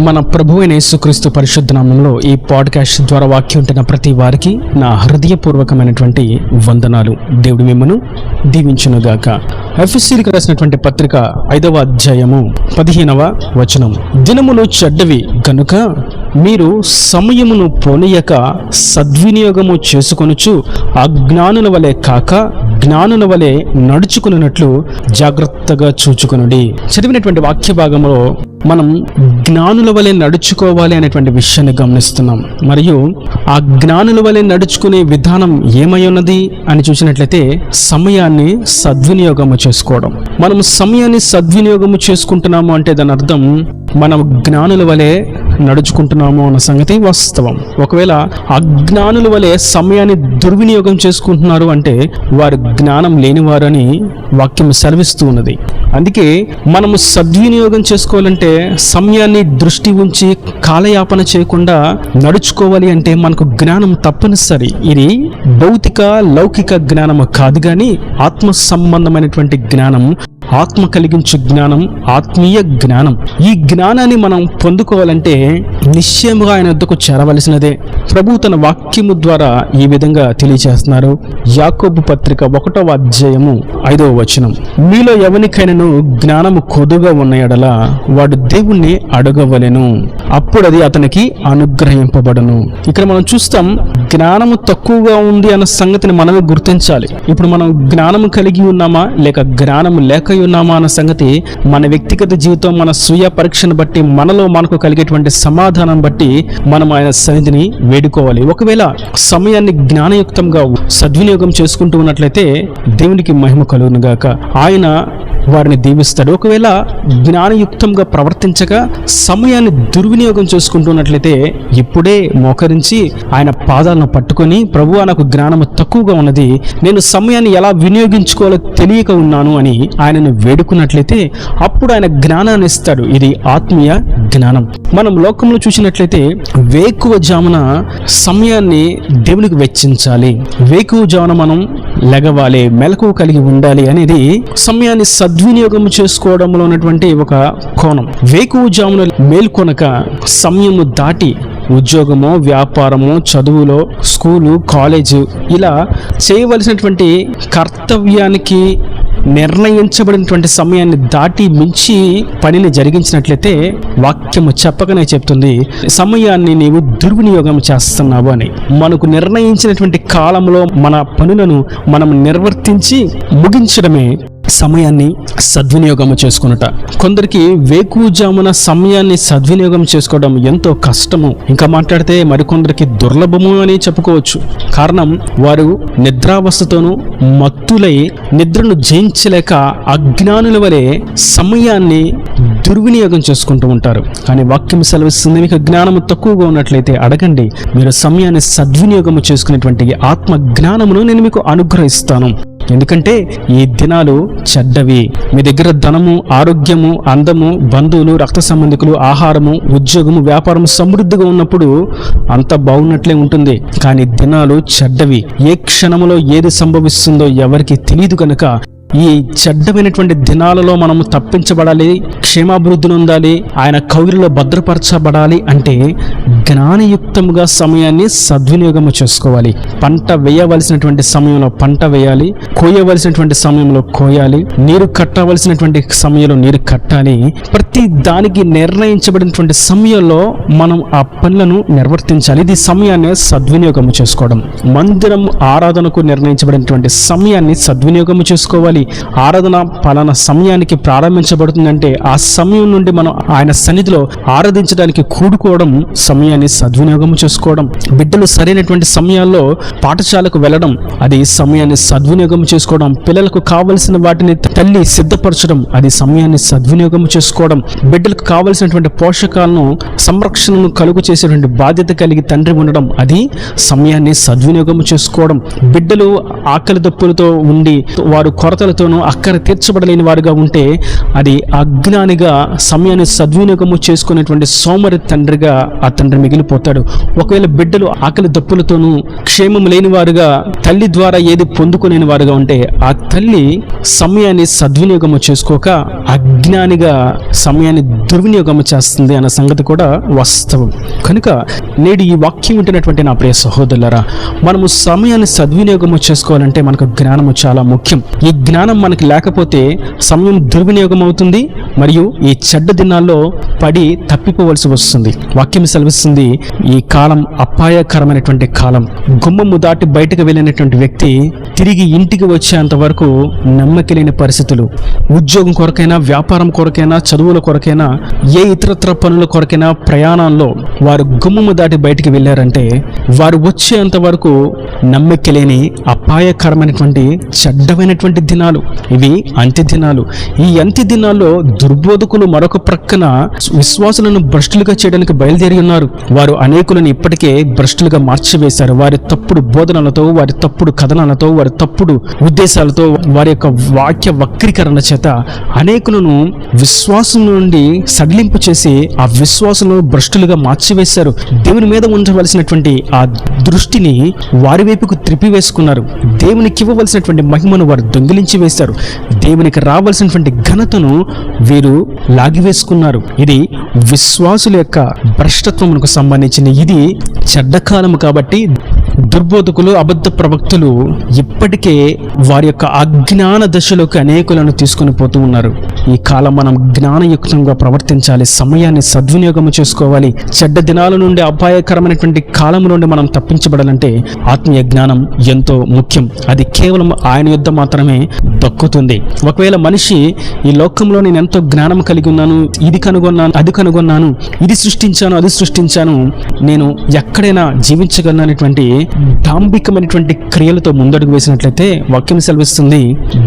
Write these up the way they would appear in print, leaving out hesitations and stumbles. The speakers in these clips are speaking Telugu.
మన ప్రభువైన యేసుక్రీస్తు పరిశుద్ధ నామములో ఈ పాడ్కాస్ట్ ద్వారా వాక్యం ఉంటున్న ప్రతి వారికి నా హృదయపూర్వకమైనటువంటి వందనాలు. దేవుడు మిమ్మను దీవించునుగాక. ఎఫెసీయులకు రాసినటువంటి పత్రిక 5వ అధ్యాయము 15వ వచనం. దినములు చెడ్డవి గనుక మీరు సమయమును పోనీయక సద్వినియోగము చేసుకొనుచు అజ్ఞానుల వలె కాక జ్ఞానుల వలె నడుచుకున్నట్లు జాగ్రత్తగా చూచుకొనుడి. చదివినటువంటి వాక్య భాగంలో మనం జ్ఞానుల వలె నడుచుకోవాలి అనేటువంటి విషయాన్ని గమనిస్తున్నాం. మరియు ఆ జ్ఞానుల వలె నడుచుకునే విధానం ఏమై ఉన్నది అని చూసినట్లయితే సమయాన్ని సద్వినియోగము చేసుకోవడం. మనం సమయాన్ని సద్వినియోగము చేసుకుంటున్నాము అంటే దాని అర్థం మనం జ్ఞానుల వలె నడుచుకుంటున్నాము అన్న సంగతి వాస్తవం. ఒకవేళ అజ్ఞానుల వలె సమయాన్ని దుర్వినియోగం చేసుకుంటున్నారు అంటే వారు జ్ఞానం లేనివారు అని వాక్యం సెలవిస్తూ ఉన్నది. అందుకే మనము సద్వినియోగం చేసుకోవాలంటే సమయాన్ని దృష్టి ఉంచి కాలయాపన చేయకుండా నడుచుకోవాలి అంటే మనకు జ్ఞానం తప్పనిసరి. ఇది భౌతిక లౌకిక జ్ఞానము కాదు కానీ ఆత్మ సంబంధమైనటువంటి జ్ఞానం, ఆత్మ కలిగించు జ్ఞానం, ఆత్మీయ జ్ఞానం. ఈ జ్ఞానాన్ని మనం పొందుకోవాలంటే నిశ్చయముగా ఆయన వద్దకు చేరవలసినదే. ప్రభు తన వాక్యము ద్వారా ఈ విధంగా తెలియజేస్తున్నారు. యాకోబు పత్రిక 1వ అధ్యాయము 5వ వచనం. మీలో ఎవనికైనాను జ్ఞానము కొదుగా ఉన్న యెడల వాడు దేవుణ్ణి అడగవలెను, అప్పుడు అది అతనికి అనుగ్రహింపబడును. ఇక్కడ మనం చూస్తాం జ్ఞానము తక్కువగా ఉంది అన్న సంగతిని మనమే గుర్తించాలి. ఇప్పుడు మనం జ్ఞానము కలిగి ఉన్నామా లేక జ్ఞానము లేక ఉన్నామా అన్న సంగతి మన వ్యక్తిగత జీవితం, మన స్వీయ పరీక్షను బట్టి, మనలో మనకు కలిగేటువంటి సమాధానం బట్టి మనం ఆయన సన్నిధిని వేడుకోవాలి. ఒకవేళ సమయాన్ని జ్ఞానయుక్తంగా సద్వినియోగం చేసుకుంటూ ఉన్నట్లయితే దేవునికి మహిమ కలుగును గాక. ఆయన వారిని దీవిస్తాడు. ఒకవేళ జ్ఞానయుక్తంగా ప్రవర్తించగా సమయాన్ని దుర్వినియోగం చేసుకుంటున్నట్లయితే ఇప్పుడే మోకరించి ఆయన పాదాలను పట్టుకొని, ప్రభువా నాకు జ్ఞానము తక్కువగా ఉన్నది, నేను సమయాన్ని ఎలా వినియోగించుకోవాలో తెలియక ఉన్నాను అని ఆయనను వేడుకున్నట్లయితే అప్పుడు ఆయన జ్ఞానాన్ని ఇస్తాడు. ఇది ఆత్మీయ జ్ఞానం. మనం లోకంలో చూసినట్లయితే వేకువ జామున సమయాన్ని దేవునికి వెచ్చించాలి, వేకువ జామున మనం లెగవాలి, మెలకువ కలిగి ఉండాలి అనేది సమయాన్ని సద్వినియోగం చేసుకోవడంలో ఉన్నటువంటి ఒక కోణం. వేకువ జామున మేల్కొనక సమయము దాటి ఉద్యోగమో, వ్యాపారమో, చదువులో, స్కూలు, కాలేజు ఇలా చేయవలసినటువంటి కర్తవ్యానికి నిర్ణయించబడినటువంటి సమయాన్ని దాటి మించి పనిని జరిగించినట్లయితే వాక్యము చెప్పకనే చెప్తుంది సమయాన్ని నీవు దుర్వినియోగం చేస్తున్నావు అని. మనకు నిర్ణయించినటువంటి కాలంలో మన పనులను మనం నిర్వర్తించి ముగించడమే సమయాన్ని సద్వినియోగం చేసుకున్నట. కొందరికి వేకువజామున సమయాన్ని సద్వినియోగం చేసుకోవడం ఎంతో కష్టము, ఇంకా మాట్లాడితే మరికొందరికి దుర్లభము అని చెప్పుకోవచ్చు. కారణం వారు నిద్రావస్థతోనూ మత్తులై నిద్రను జయించలేక అజ్ఞానుల వలె సమయాన్ని దుర్వినియోగం చేసుకుంటూ ఉంటారు. కానీ వాక్యం సెలవిస్తుంది, మీకు జ్ఞానము తక్కువగా ఉన్నట్లయితే అడగండి, మీరు సమయాన్ని సద్వినియోగం చేసుకునేటువంటి ఆత్మ జ్ఞానమును నేను మీకు అనుగ్రహిస్తాను. ఎందుకంటే ఈ దినాలు చెడ్డవి. మీ దగ్గర ధనము, ఆరోగ్యము, అందము, బంధువులు, రక్త సంబంధికులు, ఆహారము, ఉద్యోగము, వ్యాపారం సమృద్ధిగా ఉన్నప్పుడు అంత బాగున్నట్లే ఉంటుంది. కానీ దినాలు చెడ్డవి. ఏ క్షణంలో ఏది సంభవిస్తుందో ఎవరికి తెలియదు కనుక ఈ చెడ్డమైనటువంటి దినాలలో మనము తప్పించబడాలి, క్షేమాభివృద్ధిని ఉండాలి, ఆయన కౌగిలిలో భద్రపరచబడాలి అంటే జ్ఞానయుక్తంగా సమయాన్ని సద్వినియోగం చేసుకోవాలి. పంట వేయవలసినటువంటి సమయంలో పంట వేయాలి, కోయవలసినటువంటి సమయంలో కోయాలి, నీరు కట్టవలసినటువంటి సమయంలో నీరు కట్టాలి. ప్రతి దానికి నిర్ణయించబడినటువంటి సమయంలో మనం ఆ పనులను నిర్వర్తించాలి. ఇది సమయాన్ని సద్వినియోగం చేసుకోవడం. మందిరం ఆరాధనకు నిర్ణయించబడినటువంటి సమయాన్ని సద్వినియోగం చేసుకోవాలి. ఆరాధన పలానా సమయానికి ప్రారంభించబడుతుందంటే ఆ సమయం నుండి మనం ఆయన సన్నిధిలో ఆరాధించడానికి కూడుకోవడం సమయాన్ని సద్వినియోగం చేసుకోవడం. బిడ్డలు సరైనటువంటి సమయాల్లో పాఠశాలకు వెళ్ళడం, అది సమయాన్ని సద్వినియోగం చేసుకోవడం. పిల్లలకు కావలసిన వాటిని తల్లి సిద్ధపరచడం, అది సమయాన్ని సద్వినియోగం చేసుకోవడం. బిడ్డలకు కావలసినటువంటి పోషకాలను, సంరక్షణను కలుగు చేసేటువంటి బాధ్యత కలిగి తండ్రి ఉండడం, అది సమయాన్ని సద్వినియోగం చేసుకోవడం. బిడ్డలు ఆకలి దప్పులతో ఉండి వారు కొరత ఆకలితోనూ అక్కర తీర్చబడలేని వారుగా ఉంటే అది అజ్ఞానిగా సమయాన్ని సద్వినియోగము చేసుకునేటువంటి సోమరి తండ్రిగా ఆ తండ్రి మిగిలిపోతాడు. ఒకవేళ బిడ్డలు ఆకలి దప్పులతోనూ క్షేమం లేని వారుగా తల్లి ద్వారా ఏది పొందుకునేని వారుగా ఉంటే ఆ తల్లి సమయాన్ని సద్వినియోగము చేసుకోక అజ్ఞానిగా సమయాన్ని దుర్వినియోగము చేస్తుంది అన్న సంగతి కూడా వాస్తవం. కనుక నేడు ఈ వాక్యం వింటున్నటువంటి నా ప్రియ సహోదరులారా, మనము సమయాన్ని సద్వినియోగము చేసుకోవాలంటే మనకు జ్ఞానము చాలా ముఖ్యం. ఈ జ్ఞానం మనకి లేకపోతే సమయం దుర్వినియోగం అవుతుంది, మరియు ఈ చెడ్డ దినాల్లో పడి తప్పిపోవలసి వస్తుంది. వాక్యం సెలవిస్తుంది, ఈ కాలం అపాయకరమైనటువంటి కాలం. గుమ్మము దాటి బయటకు వెళ్ళినటువంటి వ్యక్తి తిరిగి ఇంటికి వచ్చేంత వరకు నమ్మక లేని పరిస్థితులు. ఉద్యోగం కొరకైనా, వ్యాపారం కొరకైనా, చదువుల కొరకైనా, ఏ ఇతరత్ర పనుల కొరకైనా ప్రయాణంలో వారు గుమ్మము దాటి బయటికి వెళ్ళారంటే వారు వచ్చేంత వరకు నమ్మక లేని అపాయకరమైనటువంటి చెడ్డమైనటువంటి దినాలు. ఇవి అంత్య దినాలు. ఈ అంత్య దినాల్లో దుర్బోధకులు మరొక ప్రక్కన విశ్వాసులను భ్రష్టులుగా చేయడానికి బయలుదేరి ఉన్నారు. వారు అనేకులను ఇప్పటికే భ్రష్టులుగా మార్చివేశారు. వారి తప్పుడు బోధనలతో, వారి తప్పుడు కథనాలతో, వారి తప్పుడు ఉద్దేశాలతో, వారి యొక్క వాక్య వక్రీకరణ చేత అనేకులను విశ్వాసం నుండి సడలింపు చేసి ఆ విశ్వాసులను భ్రష్టులుగా మార్చివేశారు. దేవుని మీద ఉంచవలసినటువంటి ఆ దృష్టిని వారి వైపుకు త్రిపివేసుకున్నారు. దేవునికి ఇవ్వవలసినటువంటి మహిమను వారు దొంగిలించి వేశారు. దేవునికి రావాల్సినటువంటి ఘనతను వీరు లాగివేసుకున్నారు. ఇది విశ్వాసుల యొక్క భ్రష్టత్వమునకు సంబంధించిన ఇది చెడ్డకాలము. కాబట్టి దుర్బోధకులు, అబద్ధ ప్రవక్తులు ఇప్పటికే వారి యొక్క అజ్ఞాన దశలోకి అనేకులను తీసుకొని పోతూ ఉన్నారు. ఈ కాలం మనం జ్ఞానయుక్తంగా ప్రవర్తించాలి, సమయాన్ని సద్వినియోగం చేసుకోవాలి. చెడ్డ దినాల నుండి, అపాయకరమైనటువంటి కాలం నుండి మనం తప్పించబడాలంటే ఆత్మీయ జ్ఞానం ఎంతో ముఖ్యం. అది కేవలం ఆయన యుద్ధ మాత్రమే దక్కుతుంది. ఒకవేళ మనిషి ఈ లోకంలో నేను ఎంతో జ్ఞానం కలిగి ఉన్నాను, ఇది కనుగొన్నాను, అది కనుగొన్నాను, ఇది సృష్టించాను, అది సృష్టించాను, నేను ఎక్కడైనా జీవించగలను అనేటువంటి డాంబికమైనటువంటి క్రియలతో ముందడుగు వేసినట్లయితే వాక్యం సెలవిస్తుంది,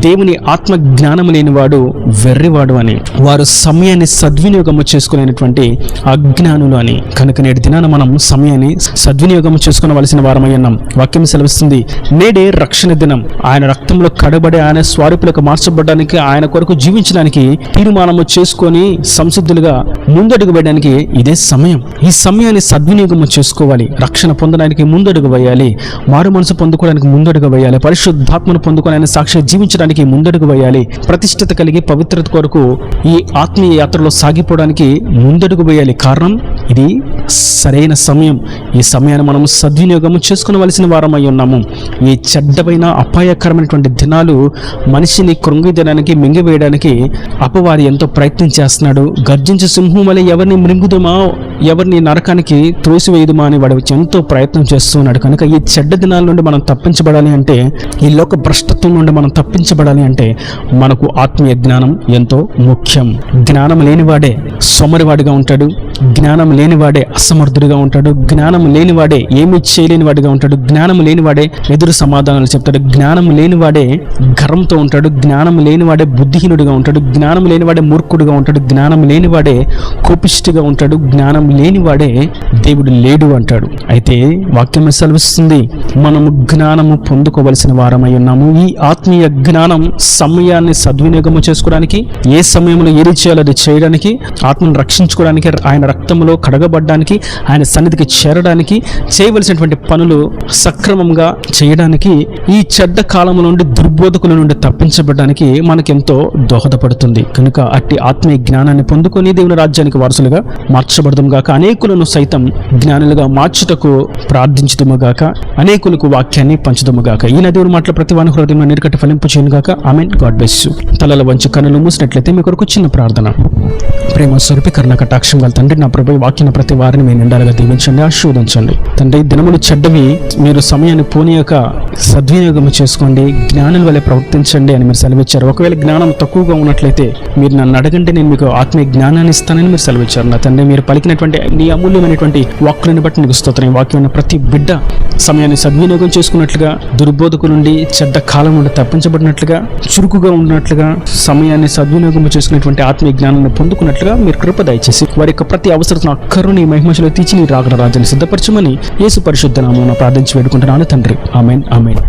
దేవుని ఆత్మ జ్ఞానం లేనివాడు వెర్రివాడు అని. వారు సమయాన్ని సద్వినియోగము చేసుకునేటువంటి అజ్ఞానులు అని. కనుక నేటి దినాన మనం సమయాన్ని సద్వినియోగము చేసుకునవలసిన వారమై ఉన్నాం. వాక్యం సెలవిస్తుంది, నేడే రక్షణ దినం. ఆయన రక్తంలో కడబడి ఆయన స్వరూపులకు మార్చబడడానికి, ఆయన కొరకు జీవించడానికి తీర్మానము చేసుకొని సంసిద్ధులుగా ముందడుగు వేయడానికి ఇదే సమయం. ఈ సమయాన్ని సద్వినియోగము చేసుకోవాలి. రక్షణ పొందడానికి ముందడుగు వేయాలి, మారు మనసు పొందుకోవడానికి ముందడుగు వేయాలి, పరిశుద్ధాత్మను పొందుకోవడానికి సాక్షి జీవించడానికి ముందడుగు వేయాలి, ప్రతిష్ఠత కలిగి పవిత్రత కొరకు ఈ ఆత్మీయ యాత్రలో సాగిపోవడానికి ముందడుగు వేయాలి. కారణం ఇది సరైన సమయం. ఈ సమయాన్ని మనం సద్వినియోగము చేసుకునవలసిన వారమై ఉన్నాము. ఈ చెడ్డమైన అపాయకరమైనటువంటి దినాలు మనిషిని కృంగిదడానికి, మింగివేయడానికి అపవాది ఎంతో ప్రయత్నం చేస్తున్నాడు. గర్జించే సింహం వలె ఎవరిని మృంగుదుమా, ఎవరిని నరకానికి త్రోసివేయుదుమా అని వాడు ఎంతో ప్రయత్నం చేస్తున్నాడు. కనుక ఈ చెడ్డ దినాల నుండి మనం తప్పించబడాలి అంటే, ఈ లోక భ్రష్టత్వం నుండి మనం తప్పించబడాలి అంటే మనకు ఆత్మీయ జ్ఞానం ఎంతో ముఖ్యం. జ్ఞానం లేనివాడే సోమరివాడిగా ఉంటాడు, జ్ఞానం లేనివాడే అసమర్థుడిగా ఉంటాడు, జ్ఞానం లేనివాడే ఏమీ చేయలేని వాడిగా ఉంటాడు, జ్ఞానం లేనివాడే ఎదురు సమాధానాలు చెప్తాడు, జ్ఞానం లేనివాడే గర్వంతో ఉంటాడు, జ్ఞానం లేనివాడే బుద్ధిహీనుడిగా ఉంటాడు, జ్ఞానం లేనివాడే మూర్ఖుడిగా ఉంటాడు, జ్ఞానం లేనివాడే కోపిష్టిగా ఉంటాడు, జ్ఞానం లేనివాడే దేవుడు లేడు అంటాడు. అయితే వాక్యం సెలవిస్తుంది, మనము జ్ఞానము పొందుకోవలసిన వారమై ఉన్నాము. ఈ ఆత్మీయ జ్ఞానం సమయాన్ని సద్వినియోగము చేసుకోవడానికి, ఏ సమయంలో ఏది చేయాలో అది చేయడానికి, ఆత్మను రక్షించుకోవడానికి, ఆయన రక్తంలో కడగబడ్డానికి, ఆయన సన్నిధికి చేరడానికి, చేయవలసినటువంటి పనులు సక్రమంగా చేయడానికి, ఈ చెడ్డ కాలం నుండి, దుర్బోధకుల నుండి తప్పించబడడానికి మనకెంతో దోహదపడుతుంది. కనుక అట్టి ఆత్మీయ జ్ఞానాన్ని పొందుకొని దేవుని రాజ్యానికి వారసులుగా మార్చబడదాం గాక, అనేకులను సైతం జ్ఞానులుగా మార్చుటకు ప్రార్థించుదుము గాక, అనేకులకు వాక్యాన్ని పంచుదుము గాక. ఈ దేవుని మాటల ప్రతి వాని హృదయంలో నీరుకట్టి ఫలింపు చేయను గాక. ఆమేన్. God bless you. తలల వంచి కన్నులు మూసినట్లయితే మీ కొరకు చిన్న ప్రార్థన. ప్రేమ స్వరూపి కరుణ కటాక్షం గల తండ్రి, నా ప్రభు వాక్యం ప్రతి వారిని మీరు నిండాలుగా దీవించండి, ఆశీర్వదించండి తండ్రి. దినములు చెడ్డవి, మీరు సమయాన్ని పోనీయక సద్వినియోగం చేసుకోండి, జ్ఞానుల వల్ల ప్రవర్తించండి అని మీరు సెలవిచ్చారు. ఒకవేళ జ్ఞానం తక్కువగా ఉన్నట్లయితే మీరు నన్ను అడగండి, నేను మీకు ఆత్మీయ జ్ఞానాన్ని ఇస్తానని మీరు సెలవిచ్చారు. నా తండ్రి, మీరు పలికినటువంటి నీ అమూల్యమైనటువంటి వాక్కులను బట్టి నీకు స్తోత్రం. వాక్యం ప్రతి బిడ్డ సమయాన్ని సద్వినియోగం చేసుకున్నట్లుగా, దుర్బోధకు నుండి, చెడ్డ కాలం నుండి తప్పించబడినట్లుగా, చురుకుగా ఉన్నట్లుగా, సమయాన్ని సద్వినియోగం చేసుకునేటువంటి ఆత్మీయ జ్ఞానాన్ని పొందుకున్నట్లుగా మీరు కృప దయచేసి వారి యొక్క ప్రతి అవసరతను అక్కరుని మహిమలో తీర్చి నీ రాకడ రాజ్యాన్ని సిద్ధపరచమని యేసు పరిశుద్ధ నామమున ప్రార్థించి వేడుకుంటున్నాను తండ్రి. ఆమేన్. ఆమేన్.